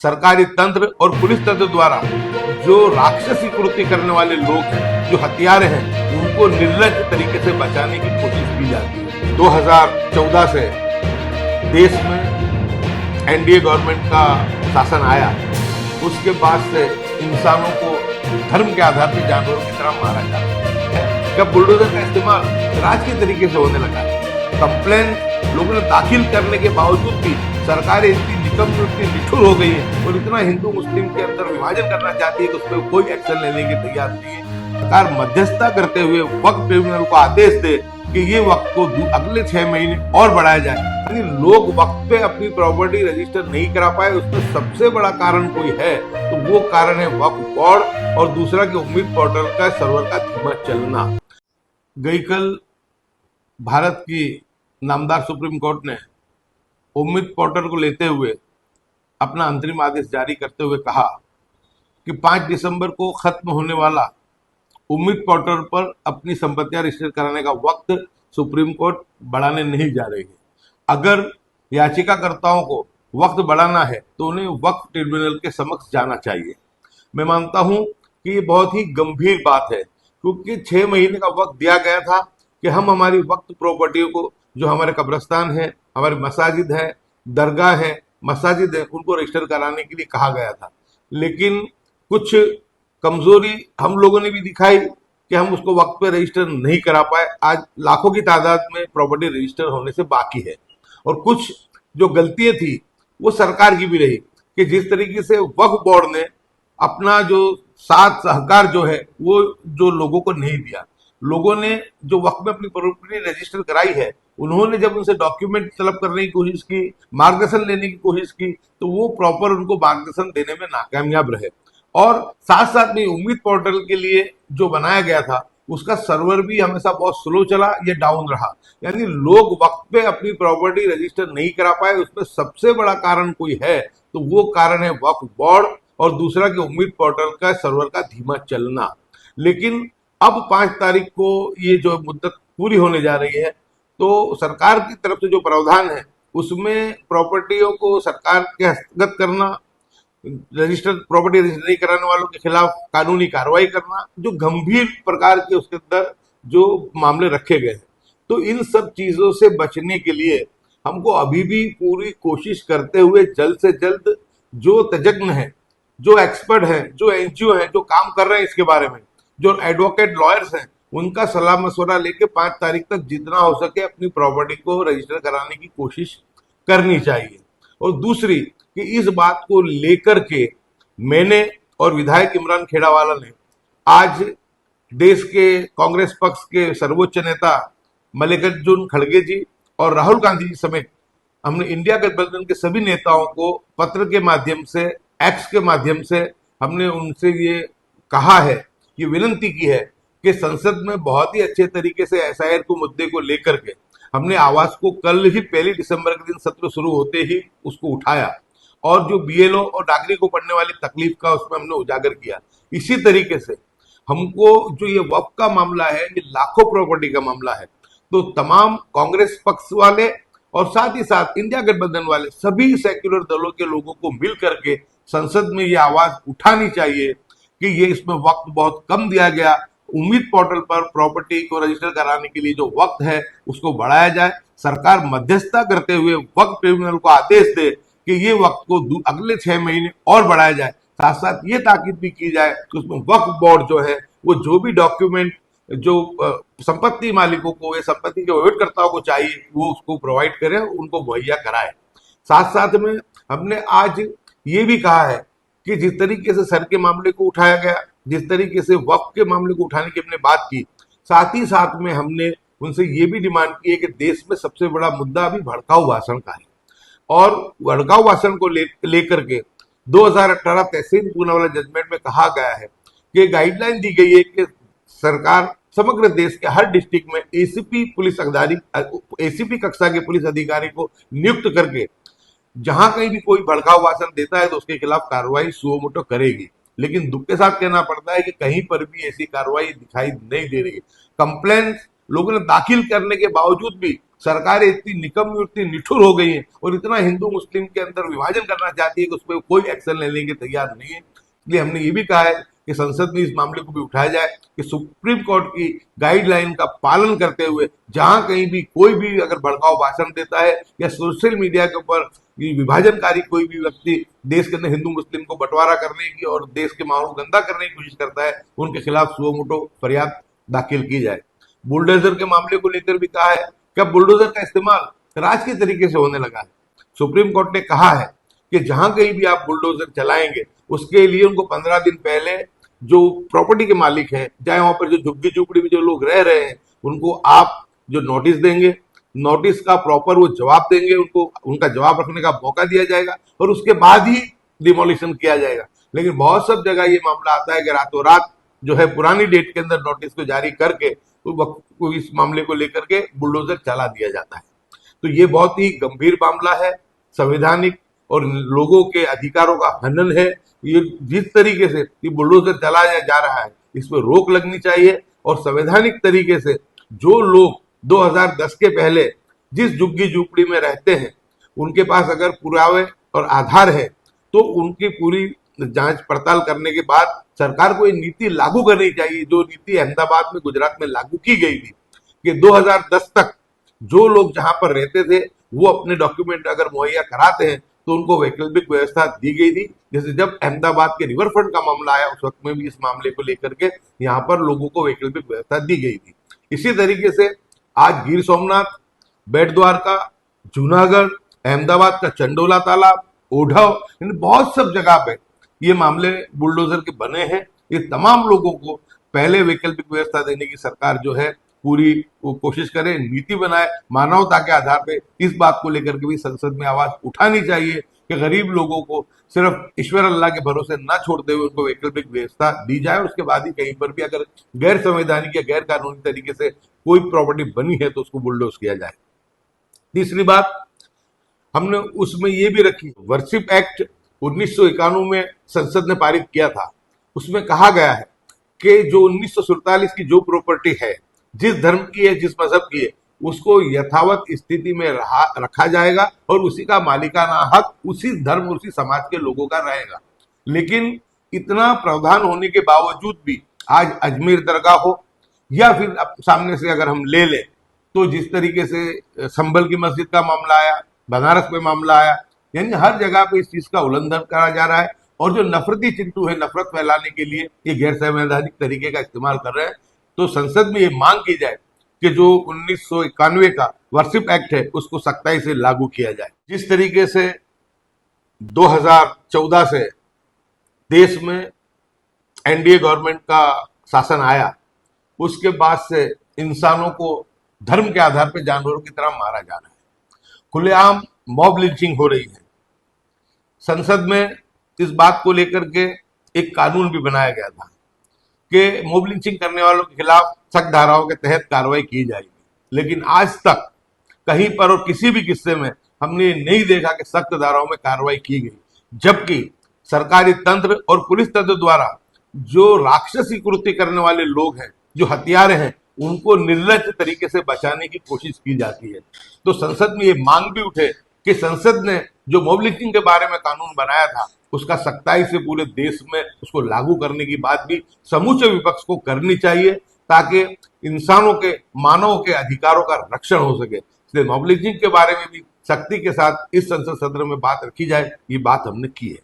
सरकारी तंत्र और पुलिस तंत्र द्वारा जो राक्षसी कृत्य करने वाले लोग हैं, जो हत्यारे हैं, उनको निर्लज तरीके से बचाने की कोशिश की जाती है। 2014 से देश में एनडीए गवर्नमेंट का शासन आया, उसके बाद से इंसानों को धर्म के आधार पर जानवरों की तरह मारा जाता है। जब बुलडोजर का इस्तेमाल राज के तरीके से होने लगा, कंप्लेन लोगों ने दाखिल करने के बावजूद भी सरकार इतनी निकम्म, इतनी निठुर हो गई है और इतना हिंदू मुस्लिम के अंदर विभाजन करना चाहती है कि उस पर कोई एक्शन लेने के तैयार नहीं है। सरकार मध्यस्थता करते हुए वक्फ ट्रिब्यूनल को आदेश दे कि ये वक्त को अगले 6 महीने और बढ़ाया जाए, यानी लोग वक्त पे अपनी प्रॉपर्टी रजिस्टर नहीं करा पाए। उसमें सबसे बड़ा कारण कोई है तो वो कारण है वक्फ बोर्ड और दूसरा कि उम्मीद पोर्टल का सर्वर का धीमा चलना। गई कल भारत की नामदार सुप्रीम कोर्ट ने उम्मीद पोर्टल को लेते हुए अपना अंतरिम आदेश जारी करते हुए कहा कि 5 दिसंबर को खत्म होने वाला उम्मीद पोर्टल पर अपनी संपत्तियां रजिस्टर कराने का वक्त सुप्रीम कोर्ट बढ़ाने नहीं जा रही है। अगर याचिकाकर्ताओं को वक्त बढ़ाना है तो उन्हें वक्फ ट्रिब्यूनल के समक्ष जाना चाहिए। मैं मानता हूं कि ये बहुत ही गंभीर बात है, क्योंकि 6 महीने का वक्त दिया गया था कि हम हमारी वक्त प्रॉपर्टियों को, जो हमारे कब्रिस्तान है, हमारी मसाजिद है, दरगाह है, मसाजिद है, उनको रजिस्टर कराने के लिए कहा गया था। लेकिन कुछ कमजोरी हम लोगों ने भी दिखाई कि हम उसको वक्त पे रजिस्टर नहीं करा पाए। आज लाखों की तादाद में प्रॉपर्टी रजिस्टर होने से बाकी है और कुछ जो गलतियां थी वो सरकार की भी रही कि जिस तरीके से वक्फ बोर्ड ने अपना जो साथ सहकार जो है वो जो लोगों को नहीं दिया। लोगों ने जो वक्त में अपनी प्रॉपर्टी रजिस्टर कराई है, उन्होंने जब उनसे डॉक्यूमेंट तलब करने की कोशिश की, मार्गदर्शन लेने की कोशिश की, तो वो प्रॉपर उनको मार्गदर्शन देने में नाकामयाब रहे। और साथ साथ में उम्मीद पोर्टल के लिए जो बनाया गया था उसका सर्वर भी हमेशा बहुत स्लो चला, ये डाउन रहा, यानी लोग वक्त पे अपनी प्रॉपर्टी रजिस्टर नहीं करा पाए। उसमें सबसे बड़ा कारण कोई है तो वो कारण है वक्फ बोर्ड और दूसरा कि उम्मीद पोर्टल का सर्वर का धीमा चलना। लेकिन अब 5 तारीख को ये जो मुद्दत पूरी होने जा रही है, तो सरकार की तरफ से जो प्रावधान है उसमें प्रॉपर्टियों को सरकार के हस्तगत करना, रजिस्टर प्रॉपर्टी रजिस्टर नहीं कराने वालों के खिलाफ कानूनी कार्रवाई करना, जो गंभीर प्रकार के उसके अंदर जो मामले रखे गए हैं। तो इन सब चीजों से बचने के लिए हमको अभी भी पूरी कोशिश करते हुए जल्द से जल्द जो तज्ञ हैं, जो एक्सपर्ट हैं, जो एनजीओ हैं, जो काम कर रहे हैं इसके बारे में, जो एडवोकेट लॉयर्स हैं, उनका सलाह मशवरा लेके 5 तारीख तक जितना हो सके अपनी प्रॉपर्टी को रजिस्टर कराने की कोशिश करनी चाहिए। और दूसरी कि इस बात को लेकर के मैंने और विधायक इमरान खेड़ावाला ने आज देश के कांग्रेस पक्ष के सर्वोच्च नेता मल्लिकार्जुन खड़गे जी और राहुल गांधी जी समेत हमने इंडिया गठबंधन के सभी नेताओं को पत्र के माध्यम से, एक्स के माध्यम से हमने उनसे ये कहा है, ये विनंती की है कि संसद में बहुत ही अच्छे तरीके से एसआईआर को मुद्दे को लेकर के हमने आवाज को कल ही 1 दिसंबर के दिन सत्र शुरू होते ही उसको उठाया और जो बीएलओ और नागरिक को पड़ने वाली तकलीफ का उसमें हमने उजागर किया। इसी तरीके से हमको जो ये वक्फ का मामला है, ये लाखों प्रॉपर्टी का मामला है, तो तमाम कांग्रेस पक्ष वाले और साथ ही साथ इंडिया गठबंधन वाले सभी सेक्युलर दलों के लोगों को मिल करके संसद में ये आवाज उठानी चाहिए कि ये इसमें वक्त बहुत कम दिया गया। उम्मीद पोर्टल पर प्रॉपर्टी को रजिस्टर कराने के लिए जो वक्त है उसको बढ़ाया जाए। सरकार मध्यस्थता करते हुए वक्फ ट्रिब्यूनल को आदेश दे कि ये वक्त को अगले 6 महीने और बढ़ाया जाए। साथ साथ ये ताकीद भी की जाए कि उसमें वक्फ बोर्ड जो है वो जो भी डॉक्यूमेंट जो संपत्ति मालिकों को या संपत्ति के उपयोगकर्ताओं को चाहिए वो उसको प्रोवाइड करे, उनको मुहैया कराए। साथ साथ में हमने आज ये भी कहा है कि जिस तरीके से सर के मामले को उठाया गया, जिस तरीके से वक्फ के मामले को उठाने की हमने बात की, साथ ही साथ में हमने उनसे ये भी डिमांड की है कि देश में सबसे बड़ा मुद्दा अभी भड़काऊ भाषण का है और भड़काऊ भाषण को लेकर के 2018 तहसील पूनावाला जजमेंट में कहा गया है कि गाइडलाइन दी गई है कि सरकार समग्र देश के हर डिस्ट्रिक्ट में एसीपी कक्षा के पुलिस अधिकारी को नियुक्त करके जहां कहीं भी कोई भड़काऊ भाषण देता है तो उसके खिलाफ कार्रवाई सुओ मोटो करेगी। लेकिन दुख के साथ कहना पड़ता है कि कहीं पर भी ऐसी कार्रवाई दिखाई नहीं दे रही है। कंप्लेन लोगों ने दाखिल करने के बावजूद भी सरकारें इतनी निकम्मी, इतनी निठुर हो गई हैं और इतना हिंदू मुस्लिम के अंदर विभाजन करना चाहती है कि उस पर कोई एक्शन लेने के तैयार नहीं है। इसलिए हमने ये भी कहा है कि संसद में इस मामले को भी उठाया जाए कि सुप्रीम कोर्ट की गाइडलाइन का पालन करते हुए जहां कहीं भी कोई भी अगर भड़काऊ भाषण देता है या सोशल मीडिया के ऊपर विभाजनकारी कोई भी व्यक्ति देश के अंदर हिंदू मुस्लिम को बंटवारा करने की और देश के माहौल को गंदा करने की कोशिश करता है, उनके खिलाफ सुओ मोटो फरियाद दाखिल की जाए। बुलडोजर के मामले को लेकर भी कहा है कि अब बुलडोजर का इस्तेमाल राजकीय तरीके से होने लगा है। सुप्रीम कोर्ट ने कहा है कि जहां कहीं भी आप बुलडोजर चलाएंगे उसके लिए उनको 15 दिन पहले जो प्रॉपर्टी के मालिक हैं, चाहे वहां पर जो झुग्गी झुपड़ी में जो लोग रह रहे हैं, उनको आप जो नोटिस देंगे, नोटिस का प्रॉपर वो जवाब देंगे, उनको उनका जवाब रखने का मौका दिया जाएगा और उसके बाद ही डिमोलिशन किया जाएगा। लेकिन बहुत सब जगह ये मामला आता है कि रातों रात जो है पुरानी डेट के अंदर नोटिस को जारी करके तो इस मामले को लेकर के बुलडोजर चला दिया जाता है। तो ये बहुत ही गंभीर मामला है, संवैधानिक और लोगों के अधिकारों का हनन है। ये जिस तरीके से ये बुलडोजर चलाया जा रहा है इस पर रोक लगनी चाहिए और संवैधानिक तरीके से जो लोग 2010 के पहले जिस झुग्गी झोपड़ी में रहते हैं उनके पास अगर पुरावे और आधार है तो उनकी पूरी जांच पड़ताल करने के बाद सरकार को ये नीति लागू करनी चाहिए, जो नीति अहमदाबाद में गुजरात में लागू की गई थी कि 2010 तक जो लोग जहां पर रहते थे वो अपने डॉक्यूमेंट अगर मुहैया कराते हैं तो उनको वैकल्पिक व्यवस्था दी गई थी। जैसे जब अहमदाबाद के रिवरफ्रंट का मामला आया उस वक्त में भी इस मामले को लेकर के यहाँ पर लोगों को वैकल्पिक व्यवस्था दी गई थी। इसी तरीके से आज गिर सोमनाथ, बेट द्वारका, जूनागढ़, अहमदाबाद का चंडोला तालाब, ओढ़व, इन बहुत सब जगह पे ये मामले बुलडोजर के बने हैं। ये तमाम लोगों को पहले वैकल्पिक व्यवस्था देने की सरकार जो है पूरी कोशिश करे, नीति बनाए, मानवता के आधार पे इस बात को लेकर के भी संसद में आवाज उठानी चाहिए कि गरीब लोगों को सिर्फ ईश्वर अल्लाह के भरोसे न छोड़ते हुए उनको वैकल्पिक व्यवस्था दी जाए। उसके बाद ही कहीं पर भी अगर गैर संवैधानिक या गैर कानूनी तरीके से कोई प्रॉपर्टी बनी है तो उसको बुलडोज किया जाए। तीसरी बात हमने उसमें ये भी रखी, वर्शिप एक्ट 1991 में संसद ने पारित किया था। उसमें कहा गया है कि जो 1947 की जो प्रॉपर्टी है, जिस धर्म की है, जिस मजहब की है, उसको यथावत स्थिति में रखा जाएगा और उसी का मालिकाना हक उसी धर्म उसी समाज के लोगों का रहेगा। लेकिन इतना प्रावधान होने के बावजूद भी आज अजमेर दरगाह हो या फिर सामने से अगर हम ले लें तो जिस तरीके से संभल की मस्जिद का मामला आया, बनारस में मामला आया, यानी हर जगह पे इस चीज का उल्लंघन करा जा रहा है और जो नफरती चिंटू है नफरत फैलाने के लिए ये गैर संवैधानिक तरीके का इस्तेमाल कर रहे हैं। तो संसद में ये मांग की जाए कि जो 1991 का वर्शिप एक्ट है उसको सख्ताई से लागू किया जाए। जिस तरीके से 2014 से देश में एनडीए गवर्नमेंट का शासन आया उसके बाद से इंसानों को धर्म के आधार पर जानवरों की तरह मारा जा रहा है, खुलेआम मॉब लिंचिंग हो रही है। संसद में इस बात को लेकर के एक कानून भी बनाया गया था कि मॉब लिंचिंग करने वालों के खिलाफ सख्त धाराओं के तहत कार्रवाई की जाएगी, लेकिन आज तक कहीं पर और किसी भी किस्से में हमने नहीं देखा कि सख्त धाराओं में कार्रवाई की गई, जबकि सरकारी तंत्र और पुलिस तंत्र द्वारा जो राक्षसी कृत्य करने वाले लोग हैं, जो हत्यारे हैं, उनको निर्लज तरीके से बचाने की कोशिश की जाती है। तो संसद में ये मांग भी उठे कि संसद ने जो मॉब लिंचिंग के बारे में कानून बनाया था उसका सख्ताई से पूरे देश में उसको लागू करने की बात भी समूचे विपक्ष को करनी चाहिए ताकि इंसानों के, मानव के अधिकारों का रक्षण हो सके। इसलिए मॉब लिंचिंग के बारे में भी सख्ती के साथ इस संसद सत्र में बात रखी जाए, ये बात हमने की है।